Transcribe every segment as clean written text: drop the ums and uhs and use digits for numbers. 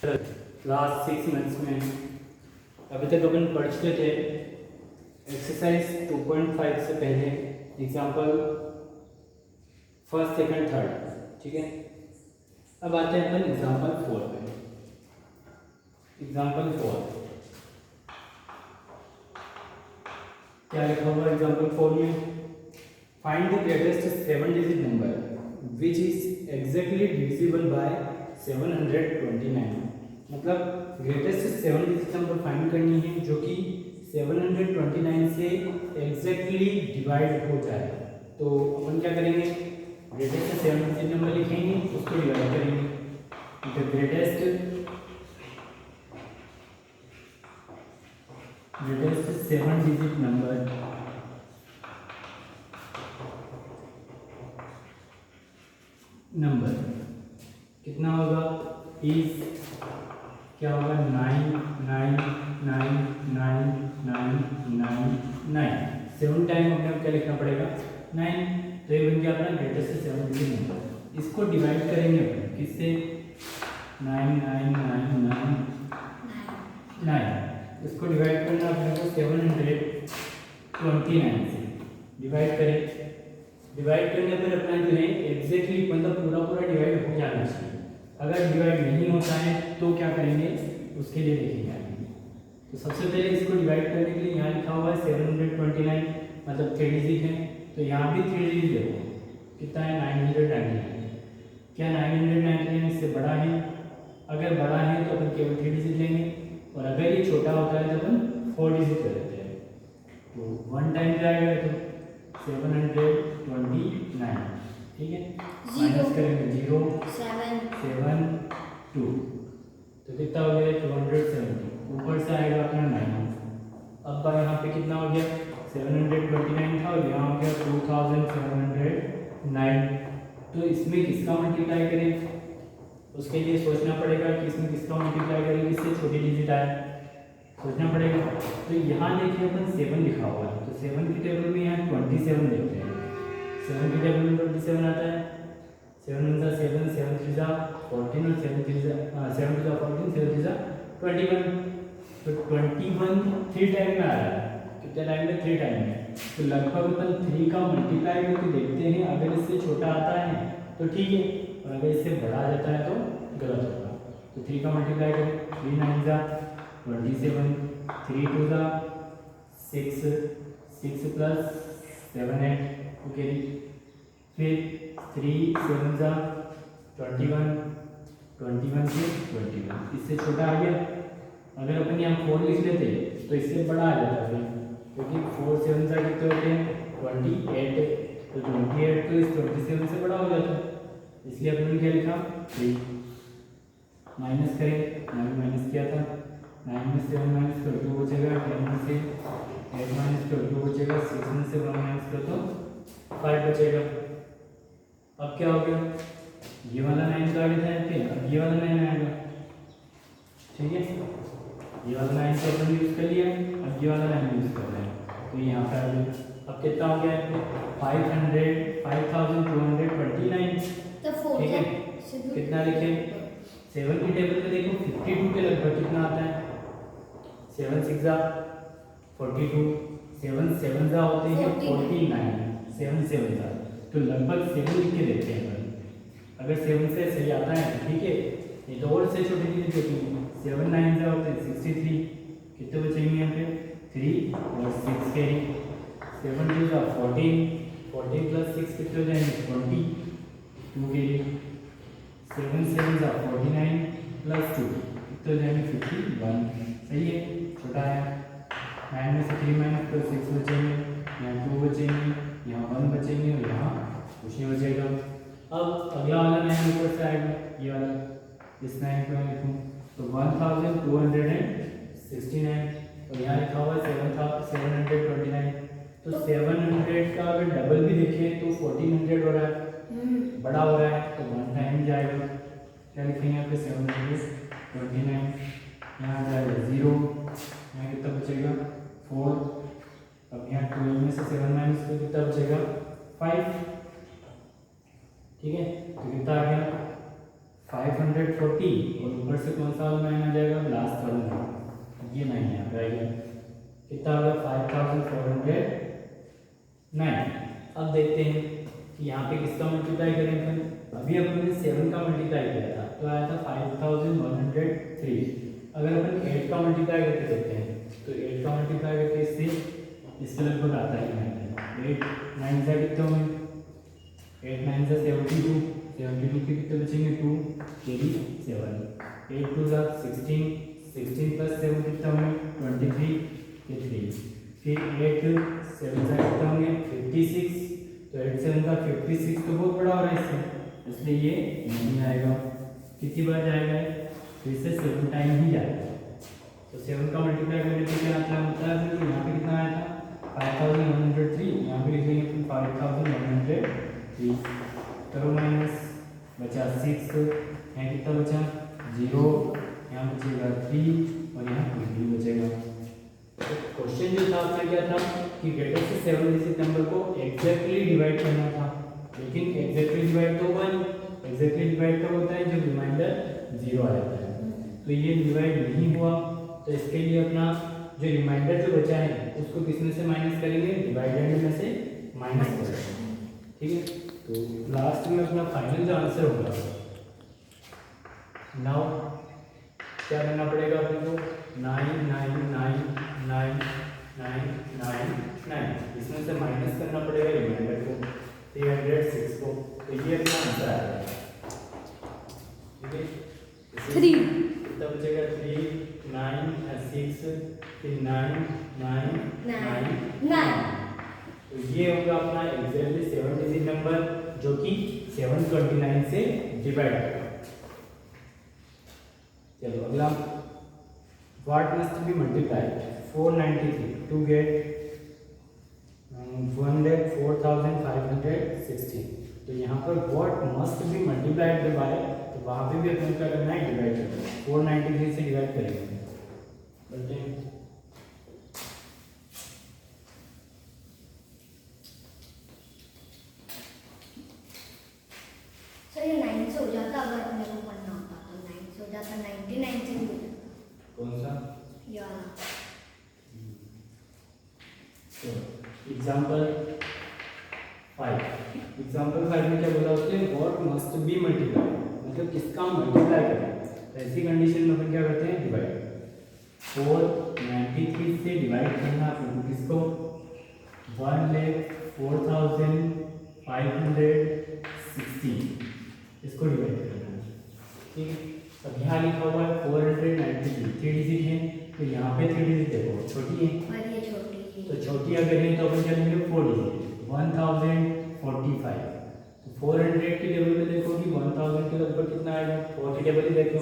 Class 6 maths में अभी तक अपन पढ़ चुके थे एक्सरसाइज 2.5 से पहले एग्जाम्पल फर्स्ट सेकंड थर्ड। ठीक है, अब आते हैं अपन एग्जाम्पल 4 पे। एग्जाम्पल 4 क्या लिखा हुआ एग्जाम्पल 4 में? Find the greatest 7 digit number which is exactly divisible by 729। मतलब ग्रेटेस्ट 7 डिजिट नंबर फाइंड करनी है जो कि 729 से एग्जैक्टली डिवाइड हो जाए। तो अपन क्या करेंगे, ग्रेटेस्ट 7 डिजिट नंबर लिखेंगे, उसको डिवाइड करेंगे। द ग्रेटेस्ट 7 डिजिट नंबर कितना होगा? इज क्या होगा? 9999999। 7 टाइम अपने क्या लिखना पड़ेगा? 9। तो ये बन गया अपना ग्रेटेस्ट 7 डिजिट नंबर। इसको डिवाइड करेंगे अपन किससे? 9999। इसको डिवाइड करना अपने को 729 से डिवाइड करें। डिवाइड करने पर अपना जो है एग्जैक्टली मतलब पूरा पूरा डिवाइड हो जाना चाहिए। अगर डिवाइड नहीं होता है तो क्या करेंगे, उसके लिए देखेंगे आगे। तो सबसे पहले इसको डिवाइड करने के लिए यहाँ लिखा हुआ है 729 मतलब 3 डिजिट है, तो यहाँ भी 3 डिजिट देखो कितना है? 999। क्या 999 इससे बड़ा है? अगर बड़ा है तो अपन केवल 3 डिजिट लेंगे, और अगर ये छोटा होता है तो अपन 4 डिजिट कर देते हैं। तो 1 टाइम जाएगा तो 729। ठीक है, माइनस करेंगे 0 7 2, तो कितना हो गया? 270। ऊपर से आएगा अपना 9। अब यहाँ पे कितना हो गया? 729 था और यहाँ हो गया 2709। तो इसमें किसका मल्टीप्लाई करें? उसके लिए सोचना पड़ेगा कि इसमें किसका मल्टीप्लाई करें, किससे छोटी डिजिट आए, सोचना पड़ेगा। तो यहाँ देखिए अपन 7 लिखा हुआ है, तो 7 की टेबल में यहाँ 27 देखते हैं। 7 की टेबल में 27 आता है। 7 1 7 7 3 14 और 7 3 7 2 14 7 3 21। तो 21 3 टाइम में आ रहा है। कितने टाइम में? 3 टाइम में। तो लगभग अपन 3 का मल्टीप्लाई करके देखते हैं, अगर इससे छोटा आता है तो ठीक है, और अगर इससे बड़ा आ जाता है तो गलत होगा। तो 3 का मल्टीप्लाई करें। 3 9 27, 3 2 6 6 प्लस 7 8। ओके, फिर 3 7 21 21 से 21, इससे छोटा आ गया। अगर अपन यहाँ 4 लिख लेते तो इससे बड़ा आ जाता है, क्योंकि 4 7 कितने होते हैं? 28। तो 28 तो इस 27 से बड़ा हो जाता है, इसलिए अपन ने क्या लिखा? 3। माइनस करें, यहाँ भी माइनस किया था। 9 में 7 माइनस करो 2 बचेगा। 10 में से 8 माइनस करो 2 बचेगा। 6 में से 1 माइनस करो तो 5 बचेगा। अब क्या हो गया? ये वाला 9 का आगे था यहाँ पे, अब ये वाला 9 आएगा। ठीक है, ये वाला 9 तो अपन यूज कर लिया, अब ये वाला 9 यूज कर रहे हैं, तो यहाँ पे आ गया। अब कितना हो गया? 5229। ठीक है, कितना लिखे? 7 की टेबल पे देखो 52 के लगभग कितना आता है? 7 6 42, 7 7 होते हैं 49, 7 7 तो लगभग 7 लिख के देखते हैं अपन। अगर 7 से सही आता है तो ठीक है, ये तो और से छोटी चीज़ होती है। 7 9 होते हैं 63। कितने बचेंगे यहाँ पे? 3 और 6 कैरी। 7 2 14, 14 प्लस 6 कितने हो जाएंगे? 20, 2 कैरी। 7 7 49 प्लस 2 कितने हो जाएंगे? 51। सही है, छोटा है। 9 में से 3 माइनस करो 6 बचेंगे, यहाँ 2 बचेंगे, यहाँ 1 बचेंगे और यहाँ कुछ नहीं बचेगा। अब अगला वाला 9 ऊपर से आएगा, ये वाला। इस 9 को मैं लिखूँ तो 1269, और यहाँ लिखा हुआ है 729। तो 700 का अगर डबल भी देखें तो 1400 हो रहा है, बड़ा हो रहा है, तो 1 टाइम जाएगा। क्या लिखेंगे यहाँ पे? 729। यहाँ जाएगा 0, यहाँ कितना बचेगा? 4। अब यहाँ 12 में से 7 माइनस तो कितना बचेगा? 5। ठीक है, तो कितना आ गया? 540 और ऊपर से कौन सा वाला 9 आ जाएगा, लास्ट वाला 9, ये 9 यहाँ पे आएगा। कितना होगा 5409। अब देखते हैं कि यहाँ पे किसका मल्टीप्लाई करें अपन। अभी अपन ने 7 का मल्टीप्लाई किया था तो आया था 5103। अगर अपन 8 का मल्टीप्लाई करके देखते हैं तो 8 का मल्टीप्लाई करके इससे लगभग आता है 8 9 से कितने होंगे, 8 9 से 72, 72 के कितने बचेंगे 2 कैरी 7, 8 2 जा 16, 16 प्लस 7 कितना होंगे 23 के 3, फिर 8 7 से कितना होंगे 56, तो 8 7 का 56 तो बहुत बड़ा हो रहा है इससे, इसलिए ये नहीं आएगा। कितनी बार जाएगा, फिर से 7 टाइम ही जाएगा। तो 7 का मल्टीप्लाई करने पे क्या आता है, मतलब कि यहाँ पे कितना आया था 5103, यहाँ पे लिखेंगे 5103, करो माइनस, बचा 6, यहाँ कितना बचा 0, यहाँ बचेगा 3 और यहाँ 2 बचेगा। तो क्वेश्चन जो था आपका क्या था कि ग्रेटर से 7 डिजिट नंबर को एग्जैक्टली डिवाइड करना था, लेकिन एग्जैक्टली डिवाइड तो 1, एग्जैक्टली डिवाइड कब होता है जब रिमाइंडर 0 आ जाता है। तो ये डिवाइड नहीं हुआ, तो इसके लिए अपना जो रिमाइंडर जो बचा है उसको किसमें से माइनस करेंगे, डिवाइडेड में से माइनस करेंगे। ठीक है, तो लास्ट में अपना फाइनल जो आंसर होगा, नाउ क्या करना पड़ेगा अपने को 9999999, इसमें से माइनस करना पड़ेगा रिमाइंडर को 306 को, तो ये अपना आंसर आएगा। ठीक है, 3 कितना बचेगा 3 9 6 फिर 9 9 9 9, तो ये होगा अपना एग्जैक्टली 7 डिजिट नंबर जो कि 729 से डिवाइड होगा। चलो अगला, what must be multiplied 493 to get 1,04,516। तो यहाँ पर what must be multiplied by, तो वहाँ पे भी अपने क्या करना है, डिवाइड करना है, 493 से डिवाइड करेंगे। बोलते हैं सर ये 9 से हो जाता, अगर अपने को पढ़ना होता तो 9 से हो जाता, 99 से भी हो जाता। कौन सा या तो एग्जांपल 5 में क्या बोला उसने, व्हाट मस्ट बी मल्टीप्लाइड, मतलब किसका मल्टीप्लाई करें। तो ऐसी कंडीशन में अपन क्या करते हैं, डिवाइड 493 से डिवाइड करना अपने को किसको, 1,04,516, इसको डिवाइड करना है। ठीक है, अब यहाँ लिखा हुआ है 493, 3 डिजिट है, तो यहाँ पे 3 डिजिट देखो छोटी है, और ये छोटी है, तो छोटी अगर है तो अपन चलेंगे 4 डिजिट 1045। तो 400 की टेबल में देखो कि 1000 के लगभग कितना आएगा, 4 की टेबल ही देखो,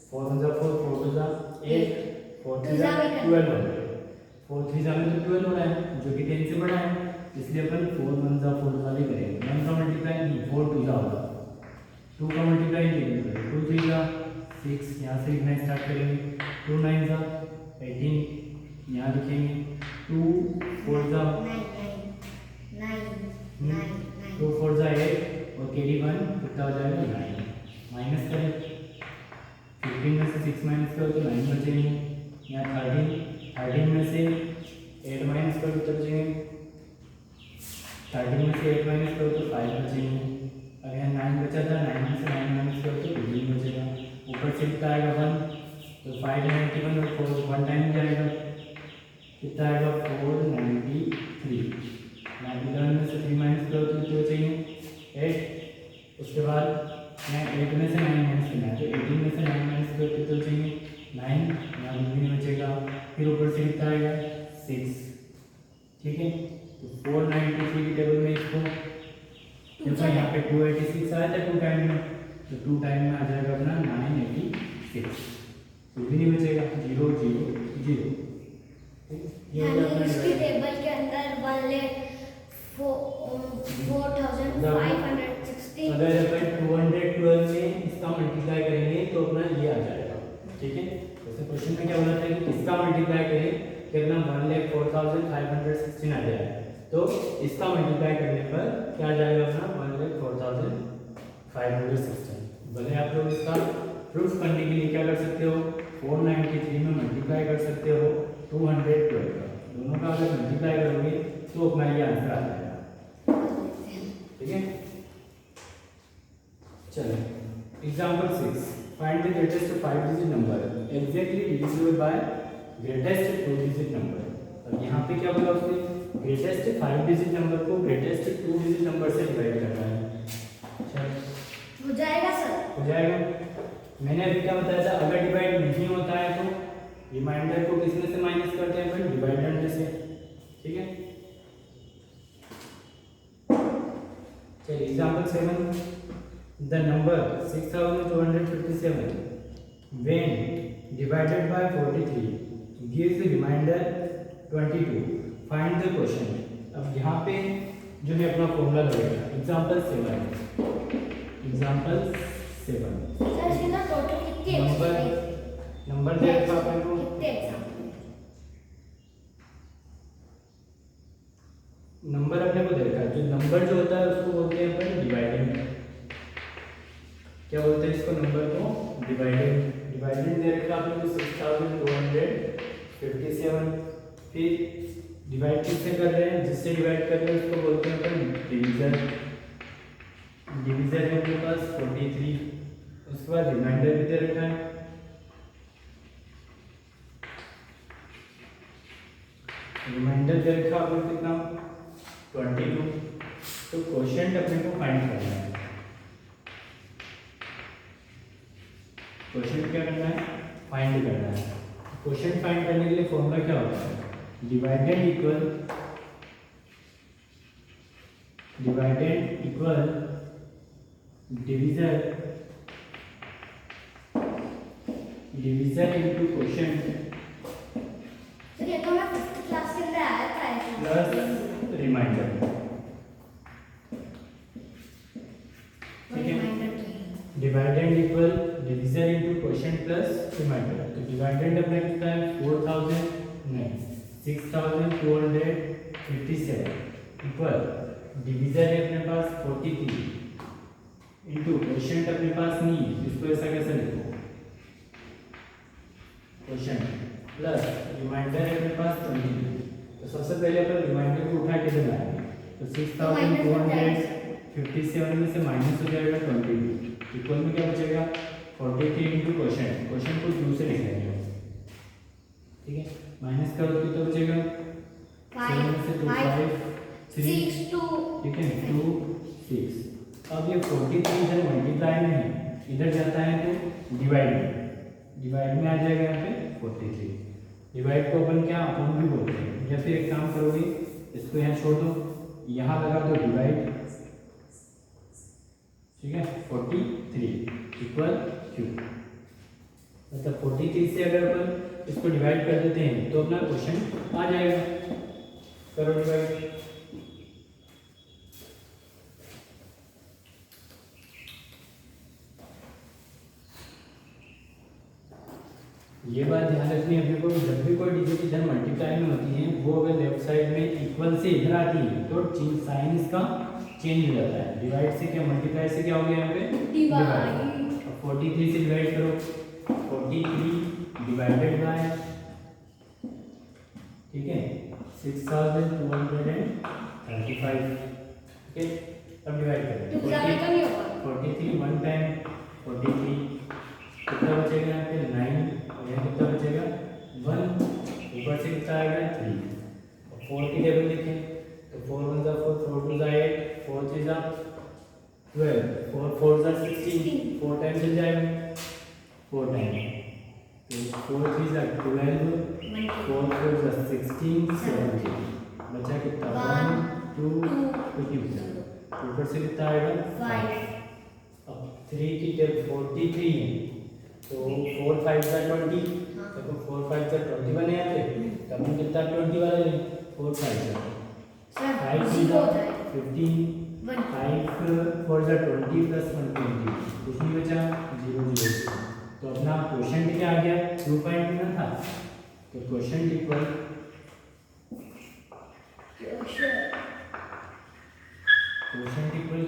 4 1 4 4 2 8 4 3 12 हो गया, 4 3 में तो 12 हो रहा है जो कि 10 से बड़ा है, इसलिए अपन 4 1 4 वाले करेंगे। 1 का मल्टीप्लाई नहीं, 4 2 होगा, 2 का मल्टीप्लाई नहीं, 2 3 6, यहाँ से लिखना स्टार्ट करेंगे, 2 9 18, यहाँ लिखेंगे 2 4 2 4 8 और कैरी 1 कितना हो जाएगा 9, माइनस करें 15 में से 6 माइनस करो तो 9 बचेंगे, यहाँ 13 में से 8 माइनस करो तो बचेंगे, 13 में से 8 माइनस करो तो 5 बचेंगे। अब यहाँ 9 बचा था, 9 में से 9 माइनस करो तो 15 बचेगा, ऊपर से कितना आएगा 1, तो 591 और 4 1 टाइम जाएगा, कितना आएगा 493, 91 में से 3 माइनस करो तो कितने बचेंगे 8, उसके बाद मैं 8 में से 9 माइनस करना है, तो 18 में से 9 माइनस करो तो कितने बचेंगे 9, यहाँ भी बचेगा, फिर ऊपर से कितना आएगा 6। ठीक है, तो 493 की टेबल में इसको देखो, यहाँ पे 286 आया था 2 टाइम में, तो 2 टाइम में आ जाएगा अपना 986, कुछ भी नहीं बचेगा, 0 0 0। यानी इसकी टेबल के अंदर 1,04,516, अगर अपन 212 में इसका मल्टीप्लाई करेंगे तो अपना ये आ जाएगा। ठीक है, जैसे क्वेश्चन में क्या बोला था कि किसका मल्टीप्लाई करें, कितना 1,04,516 आ जाएगा, तो इसका मल्टीप्लाई करने पर क्या आ जाएगा अपना 1,04,516। भले आप लोग 493 में मल्टीप्लाई कर सकते हो 212 का, दोनों का अगर मल्टीप्लाई करोगे तो अपना ये आंसर आ जाएगा। ठीक है, चलो example 6, find the greatest 5 digit number exactly divisible by greatest 2 digit number. अब यहाँ पे क्या बोला उसने, ग्रेटेस्ट 5 डिजिट नंबर को ग्रेटेस्ट 2 डिजिट नंबर से डिवाइड करना है। चलो हो जाएगा सर, हो जाएगा। मैंने अभी क्या बताया था, अगर डिवाइड नहीं होता है तो रिमाइंडर को किसमें से माइनस करते हैं फिर डिवाइडर में से। ठीक है, चलिए example 7, the number 6257 when divided by 43 gives the remainder 22, find the quotient। अब यहाँ पे जो है अपना फॉर्मूला लगेगा, एग्जांपल 7 सर इसके ना टोटल कितने नंबर दे रखा आपने को, कितने एग्जांपल नंबर अपने को दे रखा है, जो नंबर जो होता है उसको बोलते हैं अपन डिवाइडेंड। क्या बोलते हैं इसको, नंबर को डिवाइडेंड। डिवाइडेंड दे रखा आपने को 6257, फिर डिवाइड किससे कर रहे हैं, जिससे डिवाइड कर रहे हैं उसको बोलते हैं अपन डिवीजर। डिवीजर है अपने पास 43, उसके बाद रिमाइंडर भी दे रखा है, रिमाइंडर दे रखा आपने कितना 22। तो क्वोशिएंट अपने को फाइंड करना है। क्वोशिएंट क्या करना है, फाइंड करना है। क्वोशिएंट फाइंड करने के लिए फॉर्मूला क्या होता है, dividend equal divisor into quotient तो ये तो मैं फर्स्ट क्लास के अंदर आया था प्लस रिमाइंडर। ठीक है, dividend equal divisor into quotient plus remainder. तो डिवाइडेंड अपना कितना है 6257 इक्वल डिवीजर है अपने पास 43 इनटू क्वोशिएंट अपने पास नहीं है, इसको ऐसा कैसे लिखो, क्वोशिएंट प्लस रिमाइंडर है अपने पास 22। तो सबसे पहले अपन रिमाइंडर को उठा के बनाएंगे, तो 6257 में से माइनस हो जाएगा 22, इक्वल में क्या बचेगा 43 इनटू क्वोशिएंट। क्वोशिएंट को 2 से लिखेंगे। ठीक है, माइनस करो तो बचेगा 7 में से 2 5 3, ठीक है 2 6। अब ये 43 इधर मल्टीप्लाई में है, इधर जाता है तो डिवाइड में आ जाएगा यहाँ पे 43। डिवाइड को अपन क्या अपन भी बोलते हैं, या फिर एक काम करोगे इसको यहाँ छोड़ दो, यहाँ लगा दो डिवाइड। ठीक है, 43 इक्वल क्यू, मतलब 43 से अगर अपन इसको डिवाइड कर देते हैं तो अपना क्वेश्चन आ जाएगा। करो डिवाइड। ये बात ध्यान रखनी है अपने को, जब भी कोई डिजिट इधर मल्टीप्लाई में होती है वो अगर लेफ्ट साइड में इक्वल से इधर आती है तो साइन इसका चेंज हो जाता है। डिवाइड से क्या, मल्टीप्लाई से क्या हो गया यहाँ पे डिवाइड। 43 से डिवाइड करो, 43 डिवाइडेड बाय, ठीक है 6235। ठीक है, अब डिवाइड करें 43 वन टाइम 43, कितना बचेगा यहाँ पे 9, और यहाँ कितना बचेगा 1, ऊपर से कितना आएगा 3। और 4 की टेबल लिखें तो 4 1 जा 4, 4 2 जा 8, 4 3 जा 12, 4 4 जा 16, 4 टाइम चल जाएगा 4 टाइम, तो 4 3 जा 12, 4 4 जा 16 17, बचा कितना 1 2 2, ऊपर से कितना आएगा 5। अब 3 की टेबल 43 है तो 4 5 जा 20, देखो 4 5 जा 20 बने यहाँ पे, तब हम कितना 20 वाला लें 4 5 जा 5 जा 15, 5 4 जा 20 प्लस 1 20, कुछ नहीं बचा 0 0। तो अपना क्वोशिएंट क्या आ गया 2.1 था, तो क्वोशिएंट इक्वल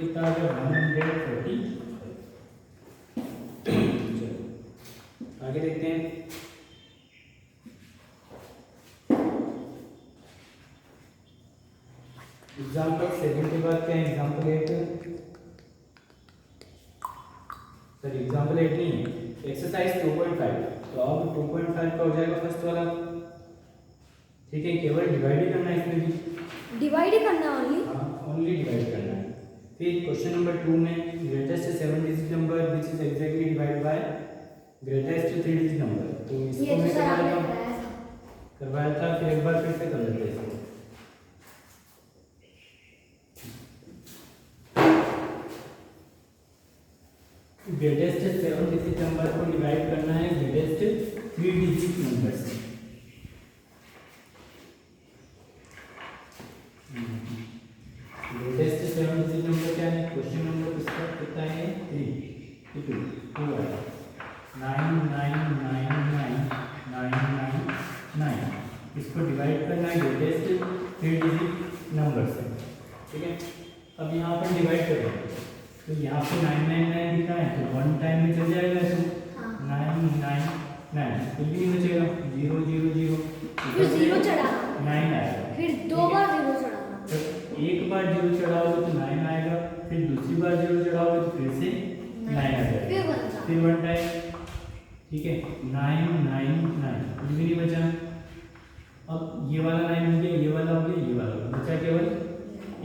कितना आ गया 140। आगे देखते हैं एग्जाम्पल 7 के बाद क्या है, एग्जाम्पल 8, सॉरी एग्जाम्पल 8 नहीं है, एक्सरसाइज 2.5। तो अब 2.5 का हो जाएगा फर्स्ट वाला, ठीक है, केवल डिवाइड ही करना है इसमें भी, डिवाइड ही करना ओनली। हाँ ओनली डिवाइड करना है। फिर क्वेश्चन नंबर 2 में greatest 7 digit number which is exactly divide by greatest 3 digit number. तो ये इसको तो मैं सर आपने करवाया कराया था। था, फिर एक बार फिर से कर लेते हैं इसको। ग्रेटेस्ट 7 डिजिट नंबर को डिवाइड करना है ग्रेटेस्ट 3 डिजिट नंबर से। ग्रेटेस्ट 7 डिजिट नंबर क्या है, क्वेश्चन नंबर इसका कितना है 3 2 2 है 9999999। इसको डिवाइड करना है ग्रेटेस्ट 3 डिजिट नंबर से, ठीक है। अब यहाँ पर डिवाइड करें तो यहाँ पे 999 दिख रहा है, तो 1 टाइम में चल जाएगा इसमें, हाँ। 999 कुछ भी नहीं बचेगा, 0 0 0, फिर 0 चढ़ाना, 9 आएगा, फिर 2 बार 0 चढ़ाना। तो एक बार 0 चढ़ाओगे तो 9 आएगा, फिर दूसरी बार 0 चढ़ाओगे तो फिर से 9 आ जाएगा, फिर 1 सा। फिर 1 टाइम, ठीक है, 999 कुछ भी नहीं बचा। अब ये वाला 9 हो गया, ये वाला हो गया, ये वाला हो गया, बचा केवल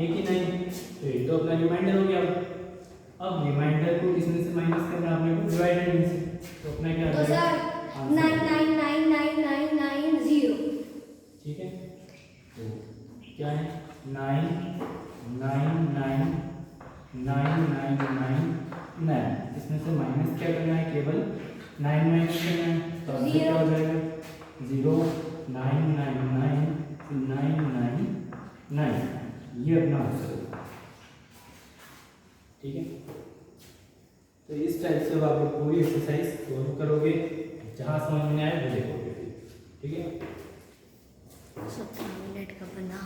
एक ही 9, तो ये तो अपना रिमाइंडर हो गया। अब रिमाइंडर को किसमें से माइनस करना है, आपने को डिवाइडेड में से, तो अपना क्या तो आएगा सर 9999990। ठीक है, तो क्या है 9999999, इसमें से माइनस क्या करना है, केवल 9 माइनस करना है, तो अब क्या हो जाएगा 0 999 ये अपना आंसर होगा, ठीक है। तो इस टाइप से आप लोग पूरी एक्सरसाइज सोल्व करोगे, जहाँ समझ में आए वो देखोगे, ठीक है। 17 मिनट का बना।